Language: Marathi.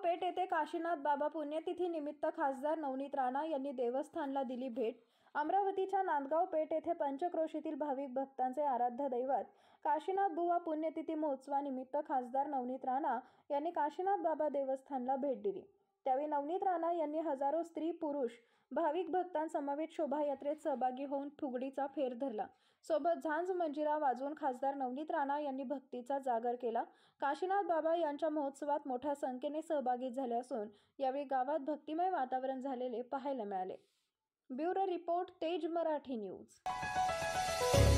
पेठ येथे काशीनाथ बाबा पुण्यतिथी निमित्त खासदार नवनीत राणा यांनी देवस्थानला दिली भेट। अमरावतीच्या नांदगाव पेठ येथे पंचक्रोशीतील भाविक भक्तांचे आराध्य दैवत काशीनाथ बुवा पुण्यतिथी महोत्सवानिमित्त खासदार नवनीत राणा यांनी काशीनाथ बाबा देवस्थानला भेट दिली। त्यावेळी नवनीत राणा यांनी हजारो स्त्री पुरुष भाविक भक्तांसमवेत शोभायात्रेत सहभागी होऊन फुगडीचा फेर धरला। सोबत झांज मंजिरा वाजवून खासदार नवनीत राणा यांनी भक्तीचा जागर केला। काशीनाथ बाबा यांच्या महोत्सवात मोठ्या संख्येने सहभागी झाले असून यावेळी गावात भक्तिमय वातावरण झालेले पाहायला मिळाले। ब्युरो रिपोर्ट, तेज मराठी न्यूज।